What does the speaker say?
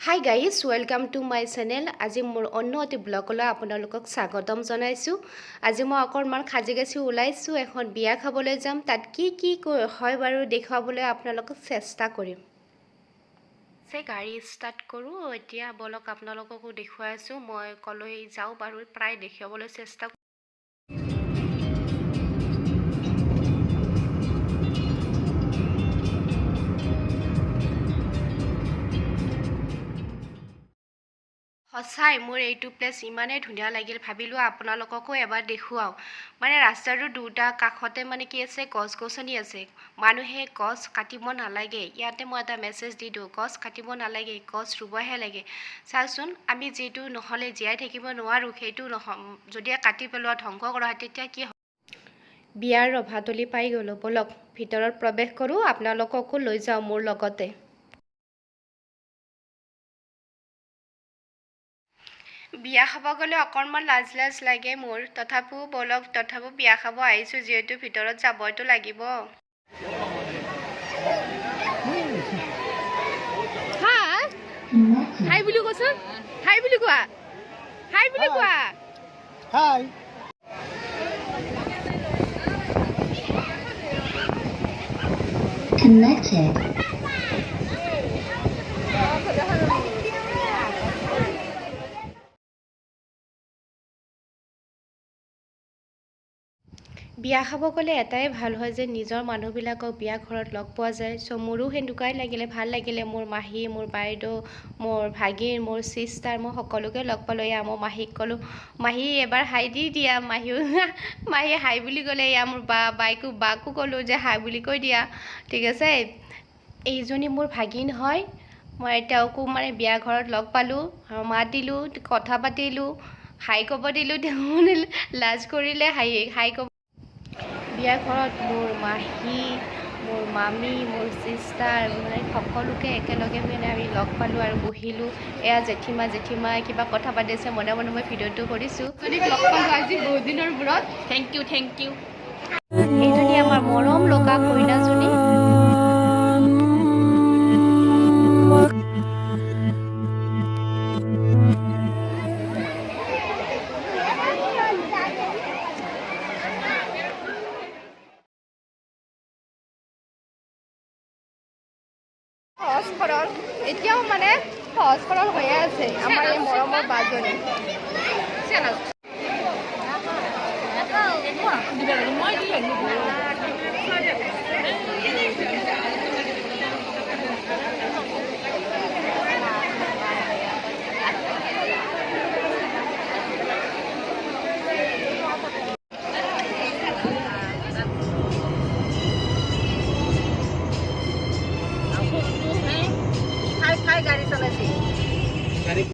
Hi guys, welcome to my channel. আজি মোৰ অন্য এটি ব্লগলৈ আপোনালোকক স্বাগতম জনাইছোঁ। আজি মই অকণমান সাজি কাচি ওলাইছোঁ, এখন বিয়া খাবলৈ যাম। তাত কি কি হয় বাৰু দেখুৱাবলৈ আপোনালোকক চেষ্টা কৰিম। গাড়ী ষ্টাৰ্ট কৰোঁ এতিয়া, বলক আপোনালোককো দেখুৱাই আছোঁ। মই কলৈ যাওঁ বাৰু প্ৰায় দেখুৱাবলৈ চেষ্টা কৰোঁ। সঁচাই মোৰ এইটো প্লেচ ইমানেই ধুনীয়া লাগিল, ভাবিলোঁ আপোনালোককো এবাৰ দেখুৱাওঁ। ৰাস্তাটোৰ দুটা কাষতে কি আছে, গছ গছনি আছে। মানুহে গছ কাটিব নালাগে। ইয়াতে মই এটা মেছেজ দি দিওঁ, গছ কাটিব নালাগে, গছ ৰুবহে লাগে। চাওকচোন, আমি যিটো নহ'লে জীয়াই থাকিব নোৱাৰোঁ, সেইটো যদি কাটি পেলোৱা, ধ্বংস কৰা হয়, তেতিয়া কি হয়? বিয়াৰ ৰভাতলি পাই গ'লোঁ। বলক ভিতৰত প্ৰৱেশ কৰোঁ, আপোনালোককো লৈ যাওঁ মোৰ লগতে। বিয়া খাব গ'লে অকণমান লাজ লাগে মোৰ, তথাপিও বিয়া খাব আহিছোঁ যিহেতু ভিতৰত যাবইতো লাগিব। হাই বুলি কোৱাচোন, হাই বুলি কোৱা, হাই বুলি কোৱা। হাই Connected. বিয়া খাব গ'লে এটাই ভাল হয় যে নিজৰ মানুহবিলাকক বিয়া ঘৰত লগ পোৱা যায়। মোৰো সেনেকুৱাই লাগিলে, ভাল লাগিলে। মোৰ মাহী, মোৰ বাইদেউ, মোৰ ভাগিন, মোৰ চিষ্টাৰ, মই সকলোকে লগ পালোঁ। এয়া মোৰ মাহীক ক'লোঁ, মাহী এবাৰ হাই দি দিয়া। মাহীয়ে হাই বুলি ক'লে। এয়া মোৰ বাকো ক'লোঁ যে হাই বুলি কৈ দিয়া, ঠিক আছে। এইজনী মোৰ ভাগিন হয়। মই তেওঁকো বিয়া ঘৰত লগ পালোঁ, মাত দিলোঁ, কথা পাতিলোঁ, হাই ক'ব দিলোঁ। তেওঁ লাজ কৰিলে, হাই ক'ব। বিয়া ঘৰত মোৰ মাহী, মোৰ মামী, মোৰ চিষ্টাৰ, সকলোকে একেলগে আমি লগ পালোঁ আৰু বহিলোঁ। এয়া জেঠীমা কিবা কথা পাতিছে, মনে মনে মই ভিডিঅ'টো কৰিছোঁ। লগ পালোঁ আজি বহুত দিনৰ মূৰত। Thank you. এইজনী আমাৰ মৰম লগা কইনাজনী। সহজ সৰল, এতিয়াও সহজ সৰল হৈয়ে আছে আমাৰ এই মৰমৰ বাজনী। খাই গাড়ী চলাইছে।